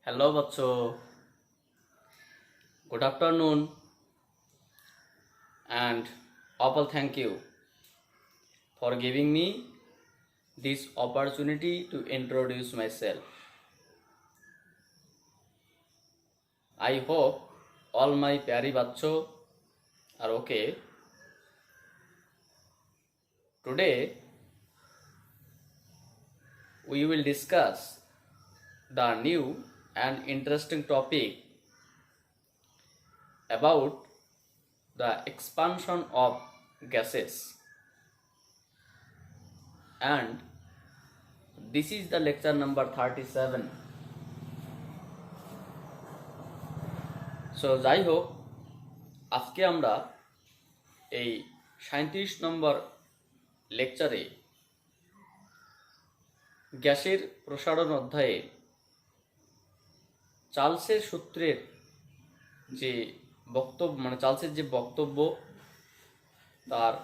Hello बच्चों, good afternoon and Opal, thank you for giving me this opportunity to introduce myself. I hope all my pyari bachcho are okay. Today we will discuss the new and interesting topic about the expansion of gases, and this is the lecture number 37. So যাই হোক, আজকে আমরা এই 37 নম্বর লেকচারে গ্যাসের প্রসারণ অধ্যায়ে চার্লসের সূত্রের যে বক্তব্য চার্লসের যে বক্তব্য, তার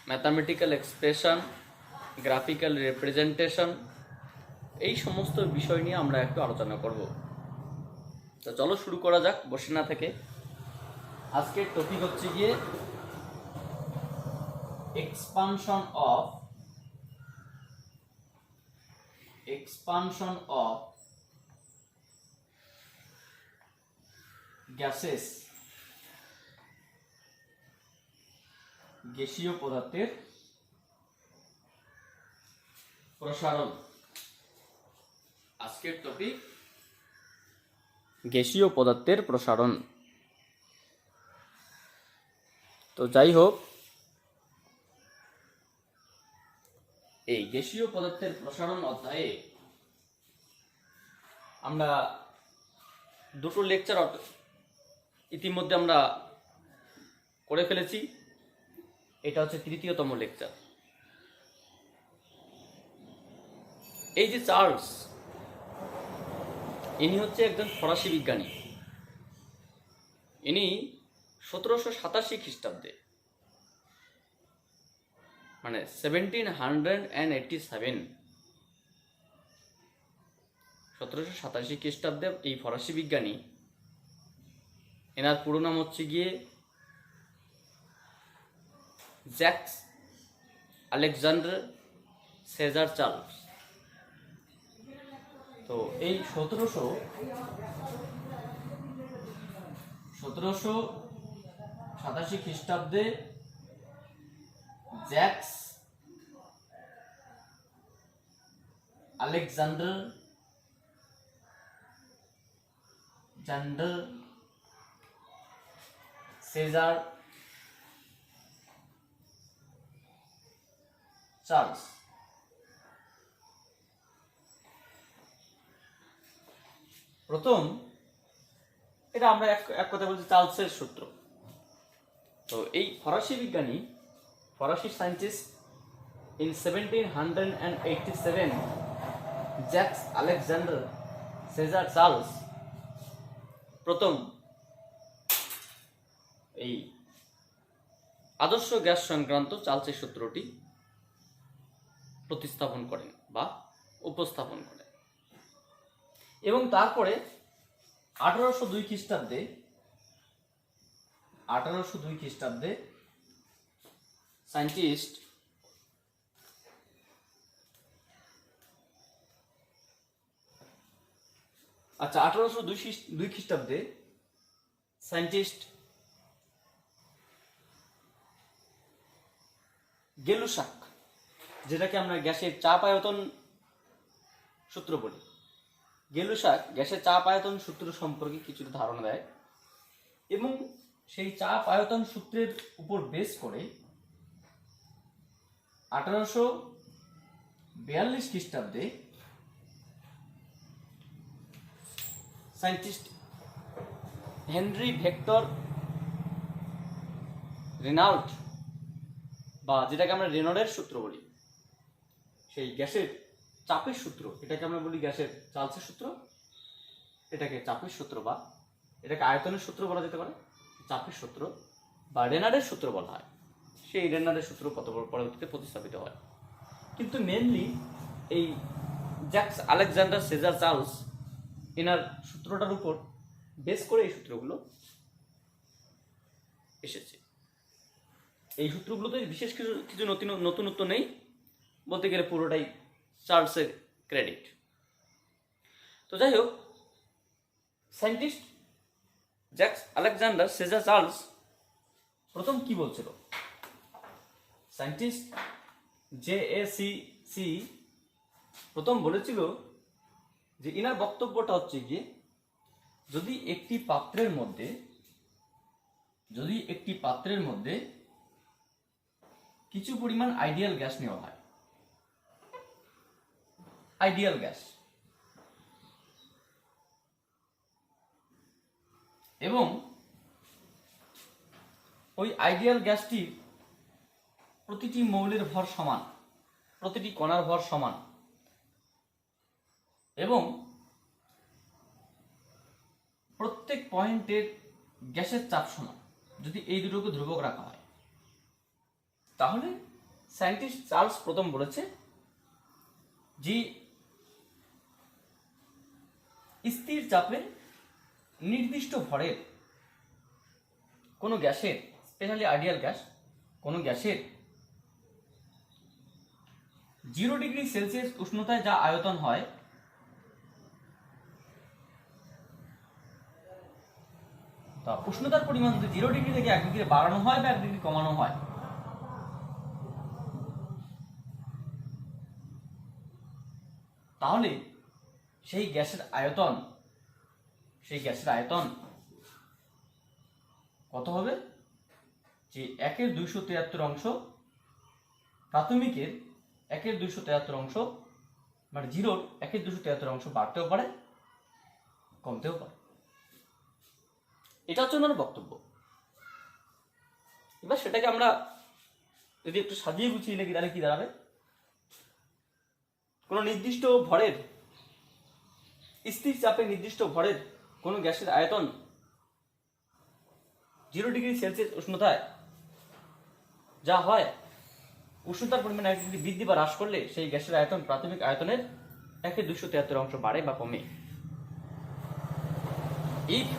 ম্যাথামেটিক্যাল এক্সপ্রেশন, গ্রাফিক্যাল রিপ্রেজেন্টেশন, এই সমস্ত বিষয় নিয়ে আমরা একটু আলোচনা করব। তো চলো শুরু করা যাক বসে না থেকে। আজকের টপিক হচ্ছে গিয়ে এক্সপানশন অফ গ্যাসেস, গ্যাসীয় পদার্থের প্রসারণ। আজকের টপিক গ্যাসীয় পদার্থের প্রসারণ। তো যাই হোক, এই গ্যাসীয় পদার্থের প্রসারণ অধ্যায়ে আমরা দুটো লেকচার ইতিমধ্যে আমরা করে ফেলেছি। এটা হচ্ছে তৃতীয়তম লেকচার। এই যে চার্লস, ইনি হচ্ছে একজন ফরাসি বিজ্ঞানী। ইনি 1787 খ্রিস্টাব্দে 1787 খ্রিস্টাব্দে এই ফরাসি বিজ্ঞানী, এনার পুরো নাম হচ্ছে গিয়ে জ্যাক্স আলেকজান্ডার সেজার চার্লস। তো এই 1787 খ্রিস্টাব্দে জ্যাক্স আলেকজান্ডার সেজার চার্লস প্রথম, এটা আমরা এক কথা বলছি চার্লসের সূত্র। তো এই ফরাসি বিজ্ঞানী, ফরাসি scientist, in 1787 Jacques Alexander Cesar Charles প্রথম এই আদর্শ গ্যাস সংক্রান্ত চার্লসের সূত্রটি প্রতিস্থাপন করেন বা উপস্থাপন করেন। এবং তারপরে 1802 খ্রিস্টাব্দে সায়েন্টিস্ট আচ্ছা 1802 খ্রিস্টাব্দে সায়েন্টিস্ট গেলুসাক, যেটাকে আমরা গ্যাসের চাপ আয়তন সূত্র বলি, গেলুসাক গ্যাসের চাপ আয়তন সূত্র সম্পর্কে কিছুটা ধারণা দেয় এবং সেই চাপ আয়তন সূত্রের উপর বেস করে 1842 খ্রিস্টাব্দে সায়েন্টিস্ট হেনরি ভেক্টর রেনল্ড, বা যেটাকে আমরা রেনল্ডের সূত্র বলি, সেই গ্যাসের চাপের সূত্র, এটাকে আমরা বলি গ্যাসের চার্লসের সূত্র, এটাকে চাপের সূত্র বা এটাকে আয়তনের সূত্র বলা যেতে পারে, চাপের সূত্র বা রেনল্ডের সূত্র বলা হয়। সেই রেনল্ডের সূত্র পরবর্তীতে প্রতিস্থাপিত হয়। কিন্তু মেনলি এই জ্যাক্স আলেকজান্ডার সেজার চার্লস এনার সূত্রটার উপর বেস করে এই সূত্রগুলো এসেছে। এই সূত্রগুলোতে বিশেষ কিছু কিছু নতুনত্ব নেই, বলতে গেলে পুরোটাই চার্লসের ক্রেডিট। তো যাই হোক, scientist Jacks Alexander Cesar Charles প্রথম কি বলছিল? সায়েন্টিস্ট JACC প্রথম বলেছিল যে ইনার বক্তব্যটা হচ্ছে গিয়ে, যদি একটি পাত্রের মধ্যে কিছু পরিমাণ আইডিয়াল গ্যাস নেওয়া হয়, আইডিয়াল গ্যাস, এবং ওই আইডিয়াল গ্যাসটির প্রতিটি মৌলের ভর সমান, প্রতিটি কণার ভর সমান, এবং প্রত্যেক পয়েন্টের গ্যাসের চাপ সমান, যদি এই দুটোকে ধ্রুবক রাখা হয়, তাহলে সায়েন্টিস্ট চার্লস প্রথম বলেছে যে স্থির চাপে নির্দিষ্ট ভরের কোনো গ্যাসের, স্পেশালি আইডিয়াল গ্যাস, কোনো গ্যাসের 0 ডিগ্রি সেলসিয়াস উষ্ণতায় যা আয়তন হয়, তা উষ্ণতার পরিমাণ যদি 0 ডিগ্রি থেকে 1 ডিগ্রি বাড়ানো হয় বা 1 ডিগ্রি কমানো হয়, তাহলে সেই গ্যাসের আয়তন কত হবে? যে 1/273 অংশ, প্রাথমিকের 1/273 অংশ, মানে 0-র 1/273 অংশ বাড়তেও পারে, কমতেও পারে। এটা হচ্ছে ওনার বক্তব্য। এবার সেটাকে আমরা যদি একটু সাজিয়ে গুছিয়ে লিখি, তাহলে কি দাঁড়াবে? কোনো নির্দিষ্ট ভরের, স্থির চাপে নির্দিষ্ট ভরের কোনো গ্যাসের আয়তন 0 ডিগ্রি সেলসিয়াস উষ্ণতায় যা হয়, উষ্ণতার পরিমাণ 1 ডিগ্রি বৃদ্ধি বা হ্রাস করলে সেই গ্যাসের আয়তন প্রাথমিক আয়তনের 1/273 অংশ বাড়ে বা কমে। If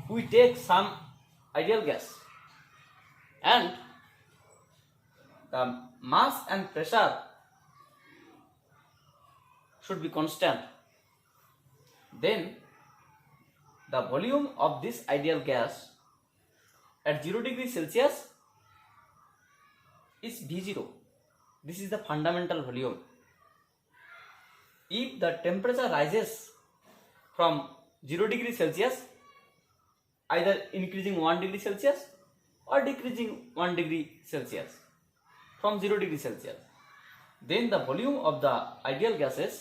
we take some ideal gas and the mass and pressure should be constant, then the volume of this ideal gas at 0 degree Celsius is V0. This is the fundamental volume. If the temperature rises from 0 degree Celsius, either increasing 1 degree Celsius or decreasing 1 degree Celsius from 0 degree Celsius, then the volume of the ideal gases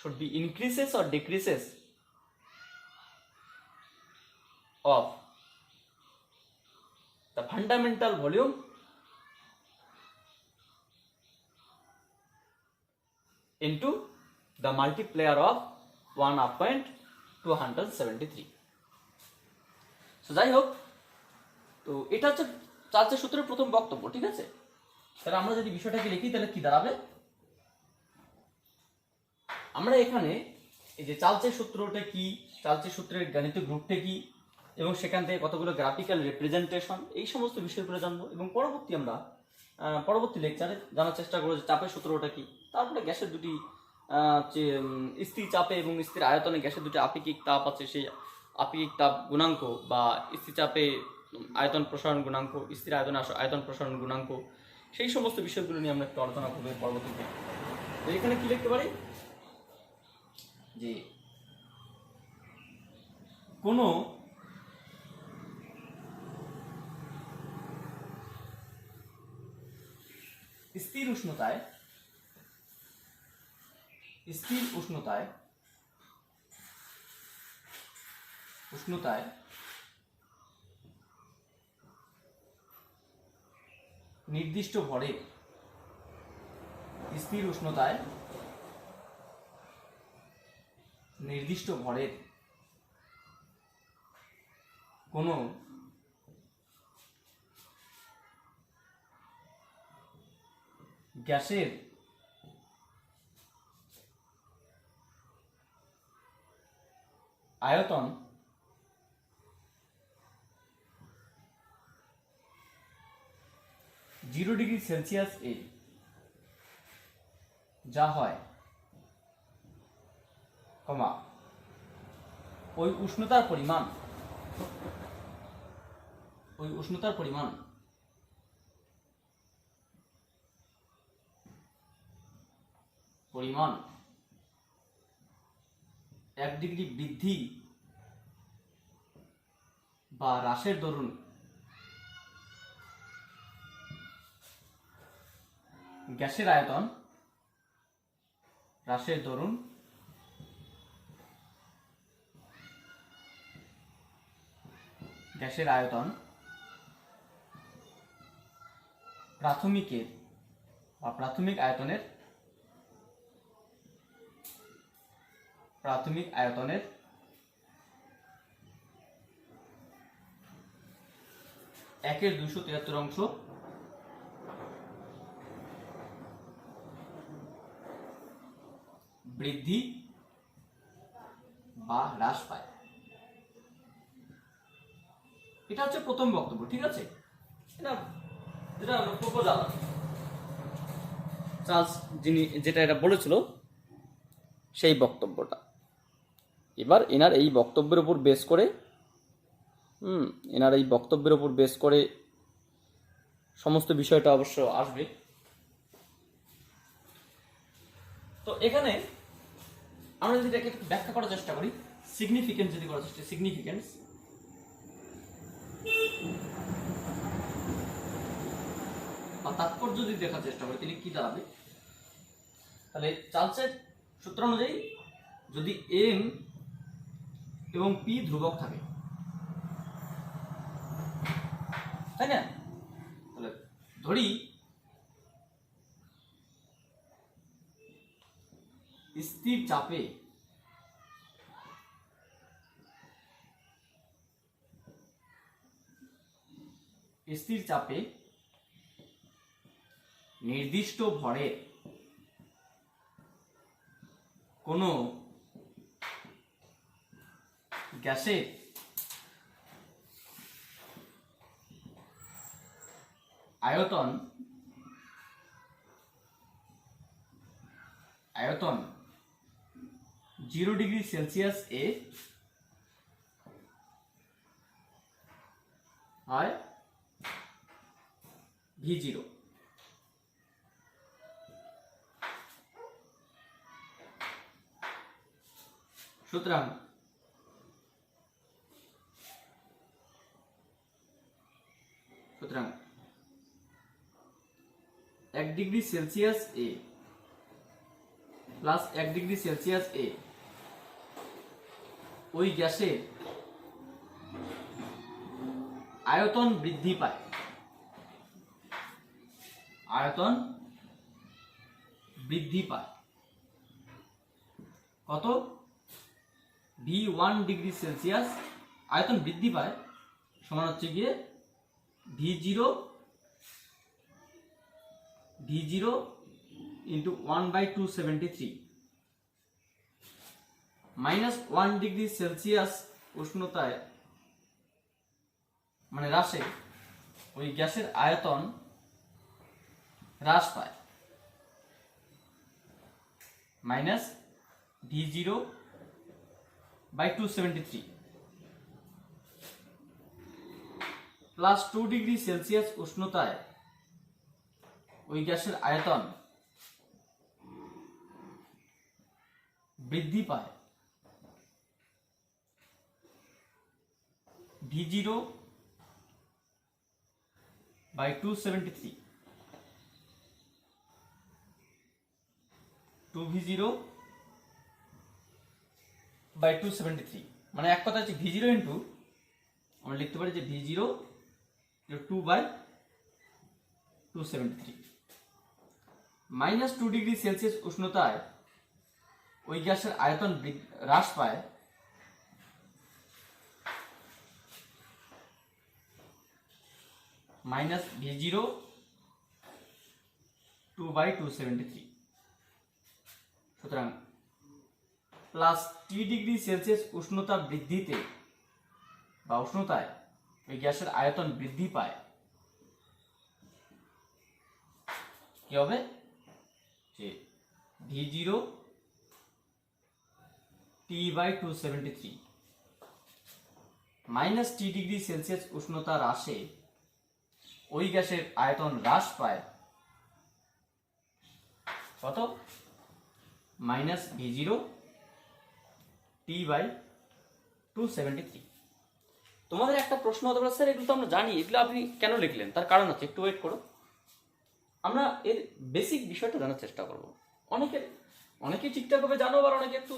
should be increases or decreases of the fundamental volume into the multiplier of 1/273. So যাই হোক, তো এটা হচ্ছে চার্লসের সূত্রের প্রথম বক্তব্য। ঠিক আছে, তাহলে আমরা যদি বিষয়টাকে লিখি, তাহলে কি দাঁড়াবে? আমরা এখানে এই যে চার্লসের সূত্রটা কি, চার্লসের সূত্রের গাণিতিক রূপটা কি, এবং সেখান থেকে কতগুলো গ্রাফিক্যাল রিপ্রেজেন্টেশন, এই সমস্ত বিষয়গুলো জানবো, এবং পরবর্তী লেকচারে জানার চেষ্টা করবো যে চাপের সূত্রটা কি, তারপরে গ্যাসের দুটি স্থির চাপে এবং স্থির আয়তনে গ্যাসের দুটি আপেক্ষিক তাপ আছে, সেই আপেক্ষিক তাপ গুণাঙ্ক বা স্থির চাপে আয়তন প্রসারণ গুণাঙ্ক, স্থির আয়তনে আয়তন প্রসারণ গুণাঙ্ক, সেই সমস্ত বিষয়গুলো নিয়ে আমরা একটু আলোচনা করবো পরবর্তীতে। তো এখানে কি লিখতে পারি যে কোনো স্থির উষ্ণতায় নির্দিষ্ট ভরে, স্থির উষ্ণতায় নির্দিষ্ট ভরের কোনো গ্যাসের আয়তন (0°C) যা হয়, কমা ওই উষ্ণতার পরিমাণ পরিমাণ 1 ডিগ্রি বৃদ্ধি বা হ্রাসের দরুন গ্যাসের আয়তন হ্রাসের দরুন গ্যাসের আয়তন প্রাথমিক আয়তনের 1/273 অংশ বৃদ্ধি বা হ্রাস পায়। এটা হচ্ছে প্রথম বক্তব্য, ঠিক আছে? যেটা প্রপোজাল চার্লস যেটা এটা বলেছিল সেই বক্তব্যটা। এবার এনার এই বক্তব্যের উপর বেস করে সমস্ত বিষয়টা অবশ্য আসবে। তো এখানে আমরা যদি এটাকে একটু ব্যাখ্যা করার চেষ্টা করি, সিগনিফিকেন্স বা তাৎপর্য যদি দেখার চেষ্টা করি, তাহলে কি দাঁড়াবে? তাহলে চার্লসের সূত্র অনুযায়ী যদি এম এবং পি ধ্রুবক থাকে, তাই না? তাহলে ধরি স্থির চাপে নির্দিষ্ট ভরের কোনো গ্যাসের আয়তন 0°C হয় V0। সুতরাং সুতরাং 1°C প্লাস 1°C ওই গ্যাসের আয়তন বৃদ্ধি পায়। কত? V1°C আয়তন বৃদ্ধি পায় সমান হচ্ছে গিয়ে V0 into 1/273 -1°C উষ্ণতায় মানে হ্রাসে ওই গ্যাসের আয়তন হ্রাস পায় -V0/273 প্লাস 2°C উষ্ণতায় ওই গ্যাসের আয়তন বৃদ্ধি পায় V0/273 2V0/273 মানে এক কথা হচ্ছে V0 ইন্টু আমরা লিখতে পারি যে V0 2/273 -2°C উষ্ণতায় ওই গ্যাসের আয়তন হ্রাস পায় -V0 2/273। সুতরাং প্লাস টি ডিগ্রি সেলসিয়াস উষ্ণতা বৃদ্ধিতে বা উষ্ণতায় ওই গ্যাসের আয়তন বৃদ্ধি পায়, কি হবে যে V0 T/273 মাইনাস টি ডিগ্রি সেলসিয়াস উষ্ণতা হ্রাসে ওই গ্যাসের আয়তন হ্রাস পায় কত, মাইনাস V0 T/273। তোমাদের একটা প্রশ্ন হতে পারে, স্যার এগুলো তো আমরা জানি, এগুলো আপনি কেন লিখলেন? তার কারণ আছে, একটু ওয়েট করো, আমরা এর বেসিক বিষয়টা জানার চেষ্টা করব। অনেকে ঠিকঠাকভাবে জানো, আবার অনেকে একটু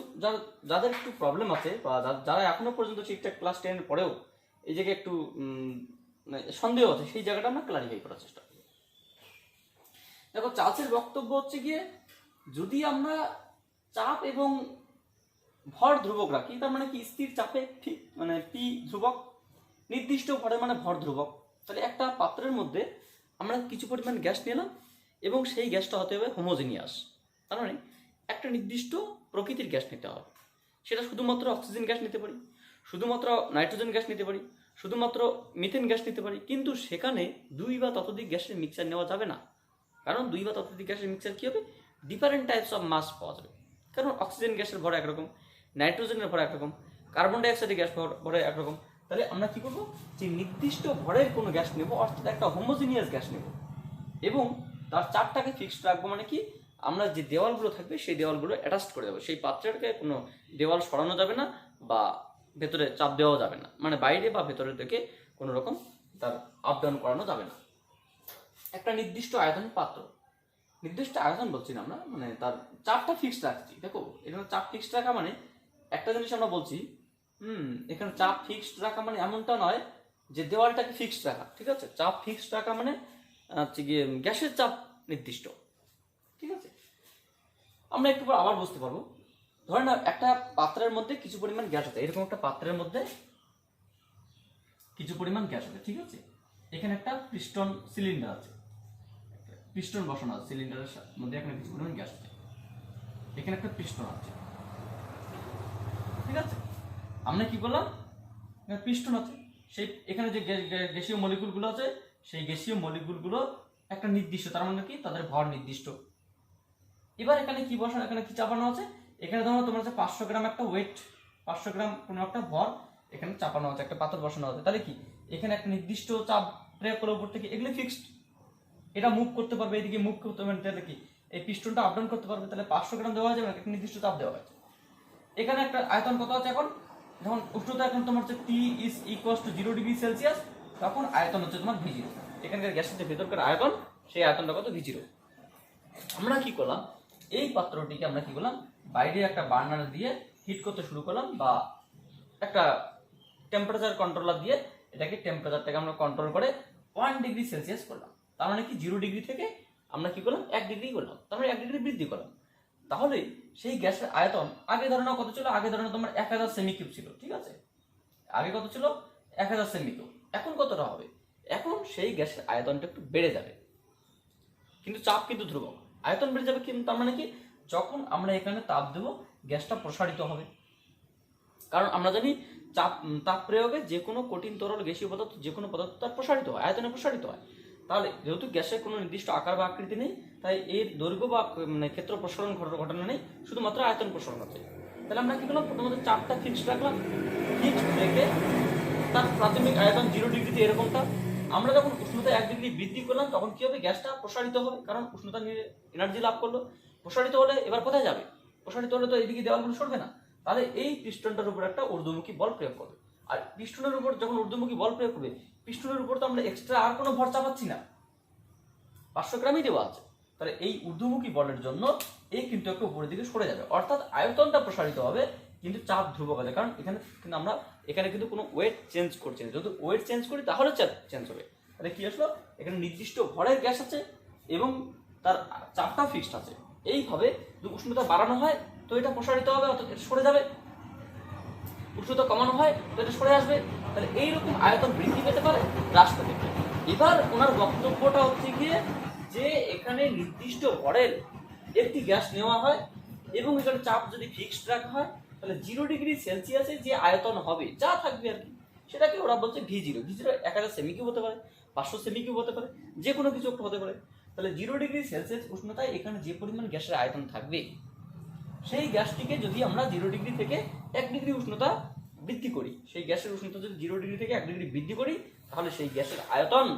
যাদের একটু প্রবলেম আছে বা যারা এখনো পর্যন্ত ঠিকঠাক ক্লাস 10 পরেও এই জায়গায় একটু সন্দেহ আছে, সেই জায়গাটা আমরা ক্লারিফাই করার চেষ্টা করি। দেখো, চার্লসের বক্তব্য হচ্ছে গিয়ে, যদি আমরা চাপ এবং ভর ধ্রুবক রাখি, তার মানে কি স্থির চাপে ঠিক মানে পি ধ্রুবক, নির্দিষ্ট ভরে মানে ভর ধ্রুবক, তাহলে একটা পাত্রের মধ্যে আমরা কিছু পরিমাণ গ্যাস নিলাম এবং সেই গ্যাসটা হতে হবে হোমোজিনিয়াস, তার মানে একটা নির্দিষ্ট প্রকৃতির গ্যাস নিতে হবে। সেটা শুধুমাত্র অক্সিজেন গ্যাস নিতে পারি, শুধুমাত্র নাইট্রোজেন গ্যাস নিতে পারি, শুধুমাত্র মিথেন গ্যাস নিতে পারি, কিন্তু সেখানে 2 বা ততোধিক গ্যাসের মিক্সচার নেওয়া যাবে না। কারণ 2 বা ততোধিক গ্যাসের মিক্সচার কী হবে, ডিফারেন্ট টাইপস অফ মাস পাওয়া যাবে। কারণ অক্সিজেন গ্যাসের ভর একরকম, নাইট্রোজেনের ভর একরকম, কার্বন ডাইঅক্সাইডের গ্যাস ভর একরকম। তাহলে আমরা কী করবো, যে নির্দিষ্ট ভরের কোনো গ্যাস নেব, অর্থাৎ একটা হোমোজিনিয়াস গ্যাস নেব এবং তার চাপটাকে ফিক্সড রাখবো। মানে কি, আমরা যে দেওয়ালগুলো থাকবে সেই দেওয়ালগুলো অ্যাটাচ করে দেবো, সেই পাত্রটাকে কোনো দেওয়াল সরানো যাবে না বা ভেতরে চাপ দেওয়া যাবে না, মানে বাইরে বা ভেতরের দিকে কোনো রকম তার আপ ডাউন করানো যাবে না। একটা নির্দিষ্ট আয়তন পাত্র, নির্দিষ্ট আয়তন বলছি না আমরা, মানে তার চাপটা ফিক্সড রাখছি। দেখো, এখানে চাপ ফিক্সড রাখা মানে একটা জিনিস আমরা বলছি, এখানে চাপ ফিক্সড রাখা মানে এমনটা নয় যে দেওয়ালটাকে ফিক্সড রাখা, ঠিক আছে? চাপ ফিক্সড রাখা মানে হচ্ছে গিয়ে গ্যাসের চাপ নির্দিষ্ট, ঠিক আছে? আমরা একটু পর আবার বুঝতে পারবো। ধরেন একটা পাত্রের মধ্যে কিছু পরিমাণ গ্যাস আছে, এরকম একটা পাত্রের মধ্যে কিছু পরিমাণ গ্যাস আছে, ঠিক আছে? এখানে একটা পিস্টন সিলিন্ডার আছে, পিস্টন বসানো আছে সিলিন্ডারের মধ্যে, এখানে কিছু পরিমাণ গ্যাস আছে, এখানে একটা পিস্টন আছে, ঠিক আছে? আমরা কি করলাম, পিস্টন আছে, সেই এখানে যে গ্যাসীয় মলিকুলগুলো আছে, সেই গ্যাসীয় মলিকুলগুলো একটা নির্দিষ্ট, তার মানে কি তাদের ভর নির্দিষ্ট। এবার এখানে কি বসানো, এখানে কি চাপানো আছে, এখানে ধরো তোমার হচ্ছে 500 গ্রাম একটা ওয়েট, 500 গ্রাম কোনো একটা ভর এখানে চাপানো আছে, একটা পাথর বসানো আছে। তাহলে কি এখানে একটা নির্দিষ্ট চাপ প্রয়োগ করে উপর থেকে, এগুলো ফিক্সড, এটা মুভ করতে পারবে, এদিকে মুভ করতে পারবে, তাহলে কি এই পিস্টনটা আপ ডাউন করতে পারবে। তাহলে 500 গ্রাম দেওয়া যাবে, একটা নির্দিষ্ট চাপ দেওয়া আছে। এখানে একটা আয়তন কত আছে, এখন যখন উষ্ণতা এখন তোমার হচ্ছে T is equals to 0 degree Celsius, তখন আয়তন হচ্ছে তোমার V0। এখানকার গ্যাসের যে ভেতরকার আয়তন, সেই আয়তনটা কত, V0। আমরা কি করলাম, এই পাত্রটিকে আমরা কি করলাম, বাইরে একটা বার্নার দিয়ে হিট করতে শুরু করলাম, বা একটা টেম্পারেচার কন্ট্রোলার দিয়ে এটাকে টেম্পারেচারটাকে আমরা কন্ট্রোল করে 1 ডিগ্রি সেলসিয়াস করলাম। তার মানে কি 0 ডিগ্রি থেকে আমরা কি করলাম, 1 ডিগ্রি করলাম, তার মানে 1 ডিগ্রি বৃদ্ধি করলাম। তাহলে সেই গ্যাসের আয়তন আগে ধরে নাও কত ছিল, আগে ধরে নাও তোমার 1000 সেমি কিউব ছিল, ঠিক আছে? আগে কত ছিল, 1000 সেমি কিউব। এখন কতটা হবে, এখন সেই গ্যাসের আয়তনটা একটু বেড়ে যাবে, কিন্তু চাপ কিন্তু ধ্রুবক। আয়তন বেড়ে যাবে, কিন্তু তার মানে কি, যখন আমরা এখানে তাপ দেবো গ্যাসটা প্রসারিত হবে। কারণ আমরা জানি তাপ প্রয়োগে যে কোনো কঠিন তরল গ্যাসীয় পদার্থ, যে কোনো পদার্থ তার প্রসারিত হয়, আয়তনে প্রসারিত হয়। তাহলে যেহেতু গ্যাসের কোনো নির্দিষ্ট আকার বা আকৃতি নেই, তাই এর দৈর্ঘ্য বা মানে ক্ষেত্র প্রসারণ ঘটনা নেই, শুধুমাত্র আয়তন প্রসারণ হচ্ছে। তাহলে আমরা কি করলাম, প্রথমত চাপটা ফিক্সড রাখলাম, ফিক্সড রেখে তার প্রাথমিক আয়তন 0 ডিগ্রিতে এরকমটা। আমরা যখন উষ্ণতা 1 ডিগ্রি বৃদ্ধি করলাম, তখন কি হবে, গ্যাসটা প্রসারিত হবে, কারণ উষ্ণতা নিয়ে এনার্জি লাভ করলো। প্রসারিত হলে এবার কোথায় যাবে, প্রসারিত হলে তো এইদিকে দেওয়ালগুলো সরবে না, তাহলে এই পিস্টনটার উপর একটা ঊর্ধ্বমুখী বল প্রয়োগ করবে। আর পিস্টনের উপর যখন ঊর্ধ্বমুখী বল প্রয়োগ করবে, পিস্টনের উপর তো আমরা এক্সট্রা আর কোনো ভর চাপাচ্ছি না, 500 গ্রামই দেওয়া আছে। তাহলে এই ঊর্ধ্বমুখী বলের জন্য এই কিন্তু একটু উপরের দিকে সরে যাবে, অর্থাৎ আয়তনটা প্রসারিত হবে, কিন্তু চাপ ধ্রুবক আছে। কারণ এখানে কিন্তু আমরা এখানে কিন্তু কোনো ওয়েট চেঞ্জ করছি না, যদি ওয়েট চেঞ্জ করি তাহলে চাপ চেঞ্জ হবে। তাহলে কি আসলো, এখানে নির্দিষ্ট ভরের গ্যাস আছে এবং তার চাপটা ফিক্সড আছে। এইভাবে যদি উষ্ণতা বাড়ানো হয় তো এটা প্রসারিত হবে, অর্থাৎ এটা সরে যাবে, উষ্ণতা কমানো হয় তো এটা সরে আসবে। তাহলে এইরকম আয়তন বৃদ্ধি পেতে পারে, হ্রাস পেতে পারে। এবার ওনার বক্তব্যটা হচ্ছে গিয়ে যে এখানে নির্দিষ্ট ভরের একটি গ্যাস নেওয়া হয় এবং এখানে চাপ যদি ফিক্সড রাখা হয়, তাহলে 0°C যে আয়তন হবে যা থাকবে আর কি সেটাকে ওরা বলছে V0। V0 1000 সেমি কিউব হতে পারে, 500 সেমি কিউব হতে পারে, যে কোনো কিছু একটা হতে পারে। তাহলে 0°C উষ্ণতায় এখানে যে পরিমাণ গ্যাসের আয়তন থাকবে সেই গ্যাসটিকে যদি আমরা 0° থেকে 1° উষ্ণতা বৃদ্ধি করি, সেই গ্যাসের উষ্ণতা যদি 0° থেকে 1° বৃদ্ধি করি, তাহলে সেই গ্যাসের আয়তন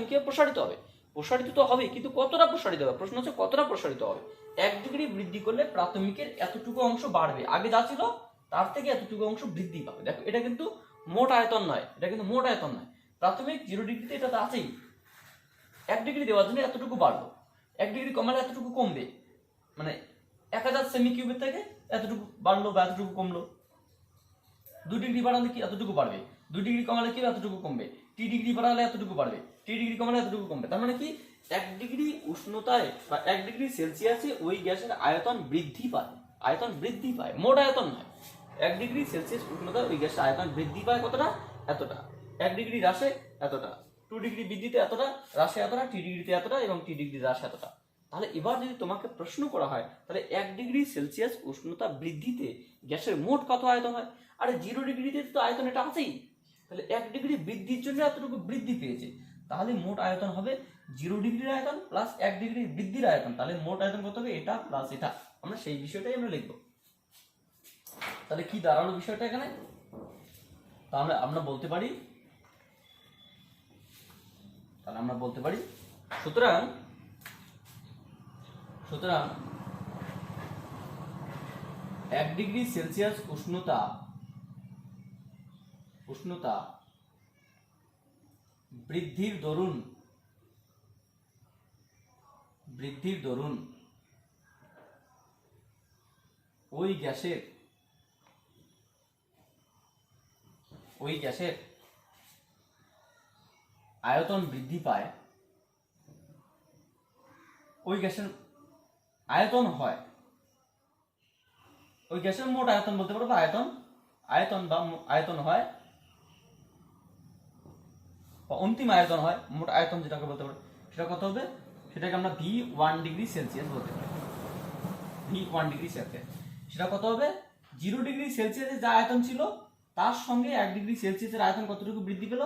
কি প্রসারিত হবে? প্রসারিত তো হবে, কিন্তু কতটা প্রসারিত হবে? প্রশ্ন হচ্ছে কতটা প্রসারিত হবে। 1° বৃদ্ধি করলে প্রাথমিকের এতটুকু অংশ বাড়বে, আগে যা ছিল তার থেকে এতটুকু অংশ বৃদ্ধি পাবে। দেখো এটা কিন্তু মোট আয়তন নয়, প্রাথমিক 0°তে এটা তো আছেই, 1° দেওয়ার জন্য এতটুকু বাড়লো, 1° কমালে এতটুকু কমবে, মানে 1000 সেমি কিউবের থেকে এতটুকু বাড়লো বা এতটুকু কমলো। 2° বাড়ালে কি এতটুকু বাড়বে, 2° কমালে কি এতটুকু কমবে, T° বাড়ালে এতটুকু বাড়বে, T° কমালে এতটুকু কমবে। তার মানে কি 1° উষ্ণতায় বা 1°C ওই গ্যাসের আয়তন বৃদ্ধি পায়, মোট আয়তন নয়। 1°C উষ্ণতায় ওই গ্যাসের আয়তন বৃদ্ধি পায় কতটা? এতটা। 1° হ্রাসে এতটা, 2° বৃদ্ধিতে এতটা, হ্রাসে এতটা, T°তে এতটা এবং T° হ্রাসে এতটা। তাহলে এবার যদি তোমাকে প্রশ্ন করা হয় তাহলে 1°C উষ্ণতা বৃদ্ধিতে গ্যাসের মোট কত আয়তন হয়? আরে 0°তে তো আয়তন এটা আছেই, তাহলে 1° বৃদ্ধির জন্য এতটুকু বৃদ্ধি পেয়েছে, তাহলে মোট আয়তন হবে 0° আয়তন প্লাস 1° বৃদ্ধির আয়তন। তাহলে মোট আয়তন কত হবে? এটা প্লাস এটা। আমরা সেই বিষয়টাই আমরা লিখবো। তাহলে কি দাঁড়ালো বিষয়টা এখানে? তাহলে আমরা বলতে পারি সুতরাং 1°C উষ্ণতা বৃদ্ধির দরুন ওই গ্যাসের আয়তন বৃদ্ধি পায়, ওই গ্যাসের আয়তন হয়, ওই গ্যাসের মোট আয়তন বলতে পারবো, আয়তন হয়, অন্তিম আয়তন হয়, মোট আয়তন যেটাকে বলতে পারবো সেটা কত হবে? সেটাকে আমরা V1°C বলতে পারি। V1°C সেটা কত হবে? 0°C যা আয়তন ছিল তার সঙ্গে 1°C এর আয়তন কতটুকু বৃদ্ধি পেল?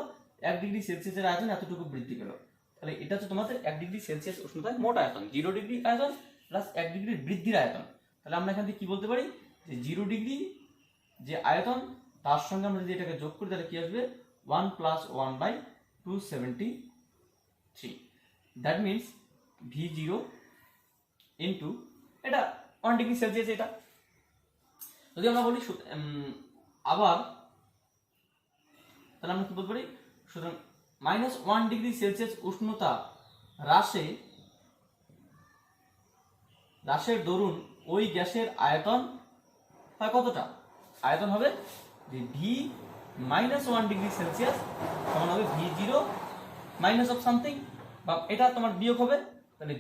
1°C এর আয়তন এতটুকু বৃদ্ধি পেল। তাহলে এটা হচ্ছে তোমাদের 1°C উষ্ণতায় মোট আয়তন, 0° আয়তন প্লাস 1° বৃদ্ধির আয়তন। তাহলে আমরা এখান থেকে কি বলতে পারি যে 0° যে আয়তন তার সঙ্গে আমরা যদি এটাকে যোগ করি তাহলে কি আসবে? 1 + 1/273। দ্যাট মিনস V0 ইন্টু এটা 1°C এটা। যদি আমরা বলি আবার তাহলে আমরা কি বলতে পারি? সুতরাং -1°C উষ্ণতা হ্রাসের দরুন ওই গ্যাসের আয়তন হয় কতটা? আয়তন হবে V-1°C সমান হবে V0 মাইনাস অফ সামথিং, বা এটা তোমার বিয়োগ হবে, তাহলে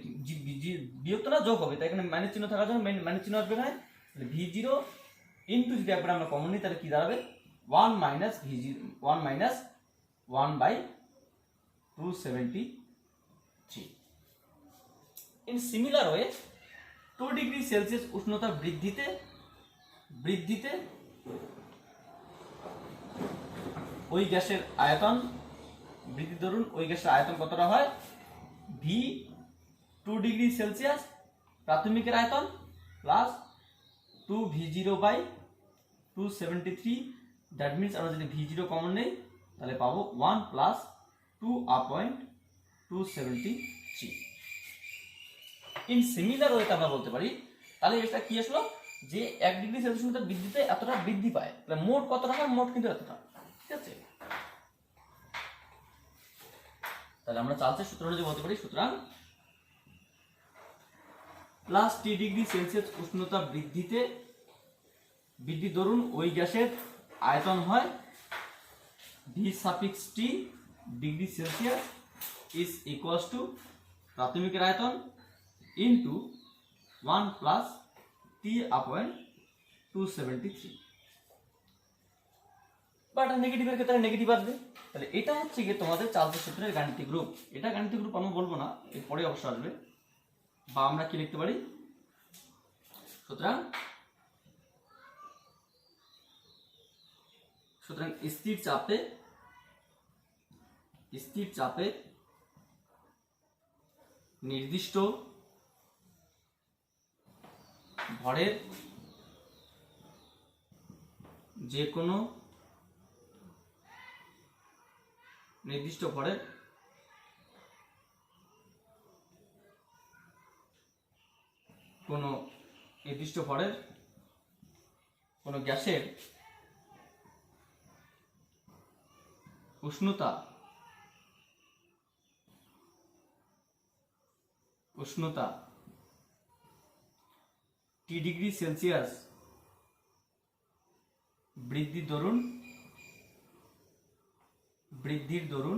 বিয়োগ তো না যোগ হবে, তাই এখানে মাইনাস চিহ্ন থাকার জন্য মাইনাস চিহ্ন আসবে এখানে। তাহলে V0 ইন্টু যদি একবার আমরা কমন নিই তাহলে কি দাঁড়াবে? 1 - 1/273। ইন সিমিলার ওয়ে 2°C উষ্ণতা বৃদ্ধিতে ওই গ্যাসের আয়তন বৃদ্ধি ধরুন ওই গ্যাসের আয়তন কতটা হয়? V2°C প্রাথমিকের আয়তন প্লাস 2V0/273। দ্যাট মিনস আমরা যদি V0 কমন নেই তাহলে পাবো 1 + 2/273। ইন সিমিলার ওয়েতে আমরা বলতে পারি তাহলে এটা কি আসলো যে 1°C উষ্ণতা বৃদ্ধিতে এতটা বৃদ্ধি পায়, তাহলে মোট কতটা হয়? মোট কিন্তু এতটা। ঠিক আছে, তাহলে আমরা চার্লসের সূত্রটা যে বলতে পারি, সুতরাং +T°C উষ্ণতা বৃদ্ধি ধরুন ওই গ্যাসের আয়তন হয় V(T°C is equals to প্রাথমিকের আয়তন ইন্টু 1 + T/273। বাট নেগেটিভের ক্ষেত্রে নেগেটিভ আসবে। তাহলে এটা হচ্ছে কি তোমাদের চার্লসের সূত্রের গাণিতিক রূপ। এটা গাণিতিক রূপ আমি বলবো না, এরপরে অবশ্য আসবে। বা আমরা কি লিখতে পারি? সুতরাং সুতরাং স্থির চাপে নির্দিষ্ট ভরের যে কোনো নির্দিষ্ট ভরের কোনো গ্যাসের উষ্ণতা টি ডিগ্রি সেলসিয়াস বৃদ্ধির দরুন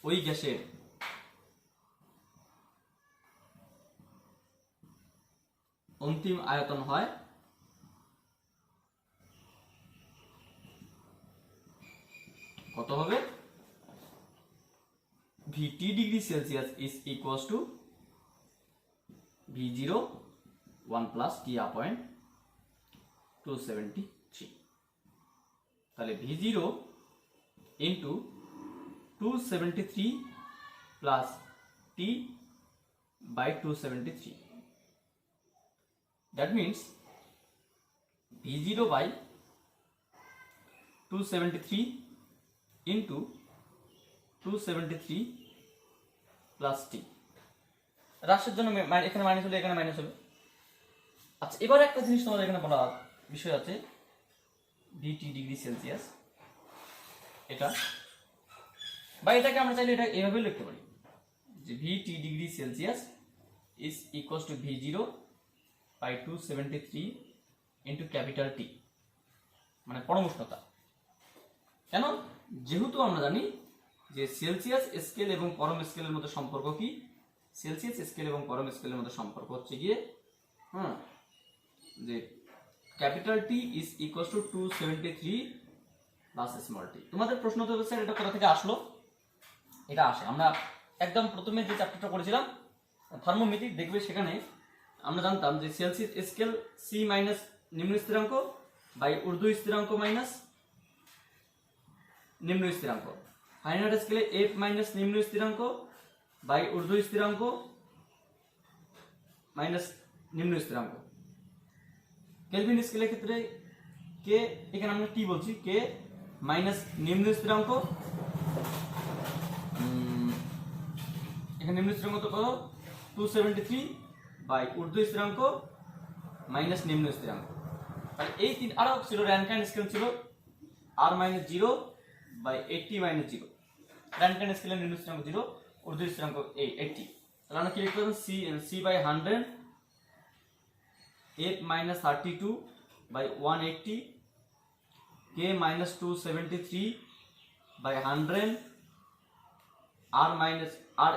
ওই গ্যাসের অন্তিম আয়তন হয় কত হবে? VT degree Celsius is equals to V0 1 plus T upon 273. তাহলে V0 into 273 plus T by 273. That means V0 by 273 into 273 plus টি। হ্রাসের জন্য এখানে মাইনাস হলে এখানে মাইনাস হবে। আচ্ছা, এবার একটা জিনিস তোমাদের এখানে বলা বিষয় আছে, VT ডিগ্রি সেলসিয়াস, এটা বা এটাকে আমরা চাইলে এটা এভাবে লিখতে পারি যে VT degree Celsius is equals to V0 by 273 into capital T, মানে পরম উষ্ণতা। কেন? যেহেতু আমরা জানি যে সেলসিয়াস স্কেল এবং পরম স্কেলের মধ্যে সম্পর্ক কি? সেলসিয়াস স্কেল এবং পরম স্কেলের মধ্যে সম্পর্ক হচ্ছে গিয়ে যে capital T is equals two 273 plus small t। তোমাদের প্রশ্ন তো স্যার এটা কোথা থেকে আসলো? এটা আসে আমরা একদম প্রথমে যে চ্যাপ্টারটা করেছিলাম থার্মোমেট্রিক, দেখবে সেখানে আমরা জানতাম যে সেলসিয়াস স্কেল C মাইনাস নিম্ন স্থিরাঙ্ক বাই ঊর্ধ্ব স্থিরাঙ্ক মাইনাস নিম্ন স্থিরাঙ্ক, ফারেনহাইট স্কেলে F মাইনাস নিম্ন স্থিরাঙ্ক বাই ঊর্ধ্ব স্থিরাঙ্ক মাইনাস নিম্ন স্থিরাঙ্ক। কেলভিন স্কেলের ক্ষেত্রে কে, এখানে আমরা টি বলছি, কে মাইনাস নিম্ন স্থিরাঙ্ক, এখানে নিম্ন স্থিরাঙ্ক তো কত 273 বাই ঊর্ধ্ব স্থিরাঙ্ক মাইনাস নিম্ন স্থিরাঙ্ক। তাহলে এই তিন, আরো ছিল র্যানকাইন স্কেল ছিল R মাইনাস 0 বাই 80 মাইনাস 0। র্যানকাইন স্কেলের নিম্ন স্থিরাঙ্ক 0, ঊর্ধ্ব স্থিরাঙ্ক 80। তাহলে আমরা কি লিখতে পারি? C by 100 F minus 32 by 180 K minus 273 by 100 R minus R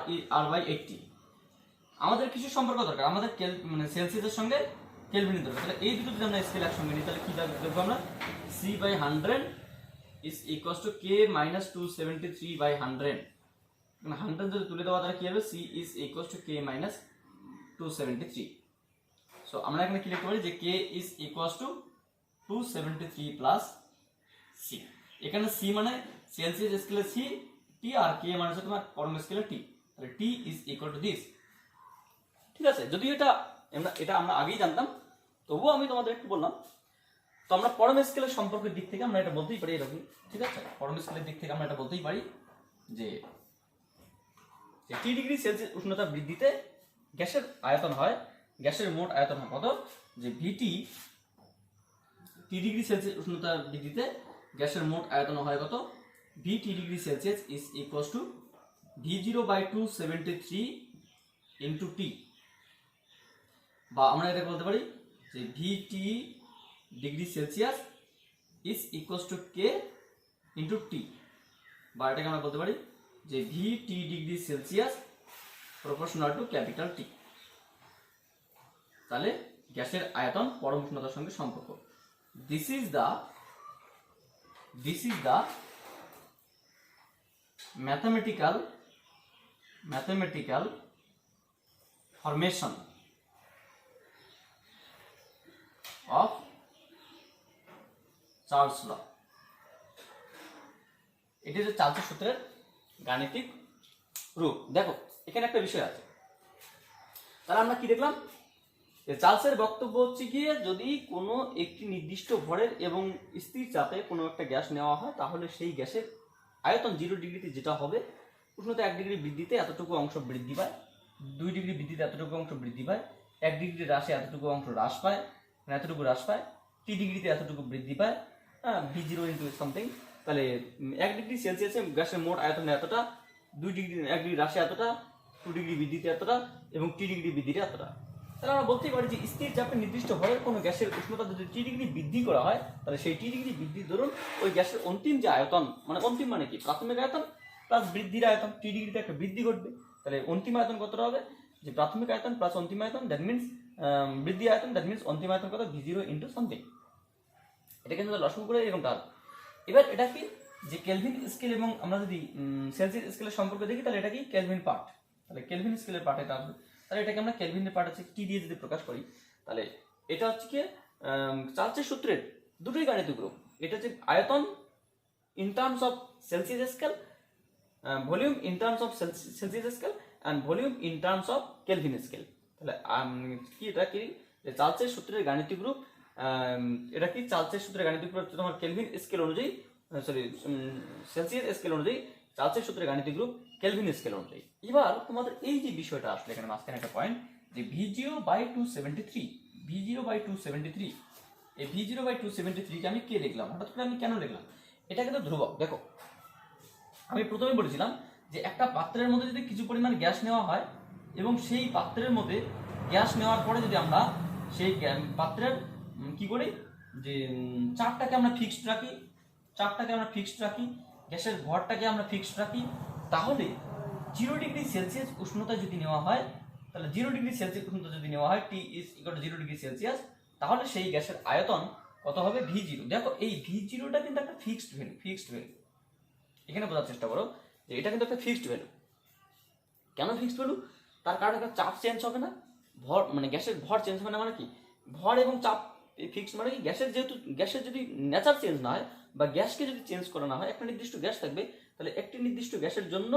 by 80। আমাদের কিছু সম্পর্ক দরকার, আমাদের মানে সেলসিয়াসের সঙ্গে কেলভিনের দরকার। তাহলে এই দুটো যদি আমরা স্কেল একসঙ্গে নিই তাহলে কি দেখবো আমরা? C by 100 is equals to K minus 273 by 100। 100 যদি তুলে দেওয়া তাহলে কি হবে? C is equals to K minus 273। So আমরা এখানে কি লিখতে পারি যে K is equals to 273 plus C। এখানে C মানে সেলসিয়াস স্কেলে C T আর K মানে হচ্ছে তোমার পরম স্কেলে T। তাহলে T is equal to this। ঠিক আছে, যদি এটা আমরা আগেই জানতাম, তবুও আমি তোমাদের একটু বললাম। তো আমরা পরম স্কেলের সম্পর্কের দিক থেকে আমরা এটা বলতেই পারি এরকম, ঠিক আছে, পরম স্কেলের দিক থেকে আমরা এটা বলতেই পারি যে T ডিগ্রি সেলসিয়াস উষ্ণতা বৃদ্ধিতে গ্যাসের আয়তন হয়, গ্যাসের মোট আয়তন হয় কত? যে VT T ডিগ্রি সেলসিয়াস উষ্ণতা বৃদ্ধিতে গ্যাসের মোট আয়তন হয় কত? VT degree Celsius is equals to V0 by 273 into T, বা আমরা এটা বলতে পারি যে VT degree Celsius is equals to K into T, বা এটাকে আমরা বলতে পারি যে VT degree Celsius proportional to capital T। তাহলে গ্যাসের আয়তন পরম উষ্ণতার সঙ্গে সম্পর্ক। This is the mathematical formation of Charles law. এটি হচ্ছে চার্লসের সূত্রের গাণিতিক রূপ। দেখো এখানে একটা বিষয় আছে, তাহলে আমরা কি দেখলাম, চার্লসের বক্তব্য হচ্ছে গিয়ে যদি কোনো একটি নির্দিষ্ট ভরের এবং স্থির চাপে কোনো একটা গ্যাস নেওয়া হয় তাহলে সেই গ্যাসের আয়তন 0 ডিগ্রিতে যেটা হবে, উষ্ণতা 1 ডিগ্রি বৃদ্ধিতে এতটুকু অংশ বৃদ্ধি পায়, 2 ডিগ্রি বৃদ্ধিতে এতটুকু অংশ বৃদ্ধি পায়, 1 ডিগ্রি হ্রাসে এতটুকু অংশ হ্রাস পায়, মানে এতটুকু হ্রাস পায়, 3 ডিগ্রিতে এতটুকু বৃদ্ধি পায়, V0 ইন্টু সামথিং। তাহলে 1 ডিগ্রি সেলসিয়াসে গ্যাসের মোট আয়তন এতটা, 2 ডিগ্রি 1 ডিগ্রি হ্রাসে এতটা, 2 ডিগ্রি বৃদ্ধিতে এতটা এবং 3 ডিগ্রি বৃদ্ধিতে এতটা। তাহলে আমরা বলতেই পারি যে স্থির চাপে নির্দিষ্ট ভরের কোনো গ্যাসের উষ্ণতা যদি 3 ডিগ্রি বৃদ্ধি করা হয় তাহলে সেই 3 ডিগ্রি বৃদ্ধির দরুন ওই গ্যাসের অন্তিম যে আয়তন, মানে অন্তিম মানে কি, প্রাথমিক আয়তন প্লাস বৃদ্ধির আয়তন, 3 ডিগ্রিতে একটা বৃদ্ধি ঘটবে, তাহলে অন্তিম আয়তন কতটা হবে, যে প্রাথমিক আয়তন প্লাস অন্তিম আয়তন, দ্যাট মিনস বৃদ্ধি আয়তন, দ্যাট মিনস অন্তিম আয়তন কত, V0 ইন্টু সামথিং। এটা কিন্তু লসগু করে এরকম তার। এবার এটা কি, যে কেলভিন স্কেল এবং আমরা যদি সেলসিয়াস স্কেলের সম্পর্ক দেখি তাহলে এটা কি কেলভিন পার্ট, তাহলে কেলভিন স্কেলের পার্ট এটা আসবে, তাহলে এটাকে আমরা কেলভিনের পার্ট হচ্ছে টি দিয়ে যদি প্রকাশ করি তাহলে এটা হচ্ছে কি চার্লসের সূত্রের দুটোই গাণিতিক রূপ। এটা হচ্ছে আয়তন in terms of Celsius scale, volume in terms of Celsius scale and volume in terms of Kelvin scale. তাহলে কি এটা কি চার্লসের সূত্রের গাণিতিক রূপ, এটা কি চার্লসের সূত্রের গাণিতিক রূপ তোমার কেলভিন স্কেল অনুযায়ী, সরি সেলসিয়াস স্কেল অনুযায়ী, চার্লসের সূত্রের গাণিতিক রূপ কেলভিন স্কেল অনুযায়ী। এবার তোমাদের এই যে বিষয়টা আসলে এখানে মাঝখানে একটা পয়েন্ট, যে V0/273, V0/273, এই V0/273 কে আমি কে লিখলাম, হঠাৎ করে আমি কেন লিখলাম, এটা কিন্তু ধ্রুবক। দেখো আমি প্রথমে বলেছিলাম যে একটা পাত্রের মধ্যে যদি কিছু পরিমাণ গ্যাস নেওয়া হয় এবং সেই পাত্রের মধ্যে গ্যাস নেওয়ার পরে যদি আমরা সেই পাত্রের কি করি, যে চাপটাকে আমরা ফিক্সড রাখি, গ্যাসের ভরটাকে আমরা ফিক্সড রাখি, তাহলে 0 ডিগ্রি সেলসিয়াস উষ্ণতা যদি নেওয়া হয়, তাহলে 0 ডিগ্রি সেলসিয়াস উষ্ণতা যদি নেওয়া হয়, T is equal to 0 degree Celsius, তাহলে সেই গ্যাসের আয়তন কত হবে, V0। দেখো এই V0টা কিন্তু একটা ফিক্সড ভ্যালু, এখানে বোঝার চেষ্টা করো যে এটা কিন্তু একটা ফিক্সড ভ্যালু। কেন ফিক্সড ভ্যালু, তার কারণ একটা চাপ চেঞ্জ হবে না, ভর মানে গ্যাসের ভর চেঞ্জ হবে না, মানে কি ভর এবং চাপ ফিক্সড, মানে কি গ্যাসের যেহেতু গ্যাসের যদি নেচার চেঞ্জ না হয় বা গ্যাসকে যদি চেঞ্জ করা না হয়, একটা নির্দিষ্ট গ্যাস থাকবে, তাহলে একটি নির্দিষ্ট গ্যাসের জন্য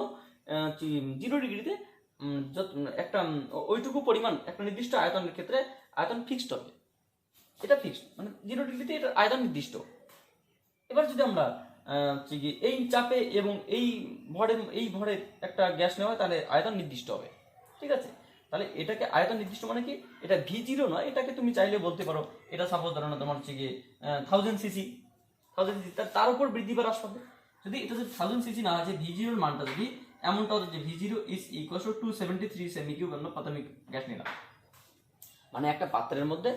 0 ডিগ্রিতে একটা ওইটুকু পরিমাণ একটা নির্দিষ্ট আয়তনের ক্ষেত্রে আয়তন ফিক্সড হবে, এটা ফিক্সড, মানে 0 ডিগ্রিতে এটা আয়তন নির্দিষ্ট। এবার যদি আমরা এই চাপে এবং এই ভরের একটা গ্যাস নেওয়া হয় তাহলে আয়তন নির্দিষ্ট হবে, ঠিক আছে। তাহলে এটাকে আয়তন নির্দিষ্ট মানে কি, এটা V0 নয়, এটাকে তুমি চাইলে বলতে পারো এটা সাপোজ ধরো না তোমার হচ্ছে গিয়ে 1000 সিসি, তার উপর বৃদ্ধি বা হ্রাস পাবে। যদি এটা যদি 1000 সিসি না আছে, V0 এর মানটা যদি এমনটা হতো যে V0 is equal to 273 semi cube প্রাথমিক গ্যাস নিলাম, মানে একটা পাত্রের মধ্যে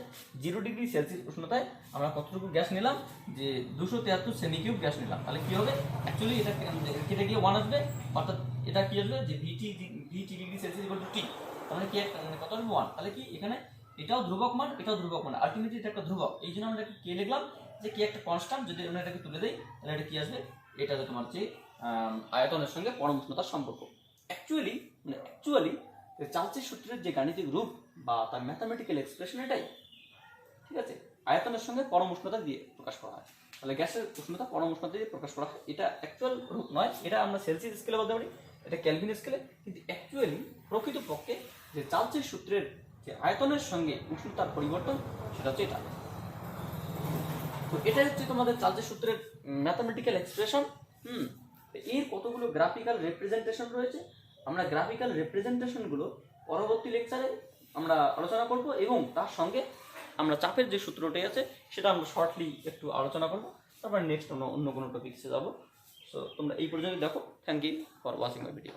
0 ডিগ্রি সেলসিয়াস উষ্ণতায় আমরা কতটুকু গ্যাস নিলাম, যে 273 সেমি কিউব গ্যাস নিলাম, তাহলে কি হবে, অ্যাকচুয়ালি এটা কেটে গিয়ে 1 আসবে, অর্থাৎ এটা কি আসবে যে VT degree Celsius equal to T, তাহলে কি কত আসবে 1, তাহলে কি এখানে এটাও ধ্রুবক মান, আলটিমেটলি এটা একটা ধ্রুবক, এই জন্য আমরা কে লিখলাম যে কি একটা কনস্ট্যান্ট, যদি আমরা এটাকে তুলে দেই তাহলে এটা কি আসবে, এটা হচ্ছে তোমার যে আয়তনের সঙ্গে পরম উষ্ণতার সম্পর্ক। অ্যাকচুয়ালি চার্লসের সূত্রের যে গাণিতিক রূপ বা তার ম্যাথামেটিক্যাল এক্সপ্রেশন এটাই, ঠিক আছে, আয়তনের সঙ্গে পরম উষ্ণতা দিয়ে প্রকাশ করা হয়, তাহলে গ্যাসের উষ্ণতা পরম উষ্ণতা দিয়ে প্রকাশ করা হয়, এটা অ্যাকচুয়াল রূপ নয়, এটা আমরা সেলসিয়াস স্কেলে বলতে পারি, এটা কেলভিন স্কেলে, কিন্তু অ্যাকচুয়ালি প্রকৃতপক্ষে যে চার্লসের সূত্রের যে আয়তনের সঙ্গে উষ্ণতার পরিবর্তন সেটা হচ্ছে এটা। তো এটাই হচ্ছে তোমাদের চার্লসের সূত্রের ম্যাথামেটিক্যাল এক্সপ্রেশন। এর কতগুলো গ্রাফিক্যাল রিপ্রেজেন্টেশন রয়েছে, আমরা গ্রাফিক্যাল রিপ্রেজেন্টেশনগুলো পরবর্তী লেকচারে আমরা আলোচনা করব, এবং তার সঙ্গে আমরা চাপের যে সূত্রটি আছে সেটা আমরা শর্টলি একটু আলোচনা করব, তারপর নেক্সট অন্য কোনো টপিক্সে যাব। সো তোমরা এই পর্যন্ত দেখো। Thank you for watching my video.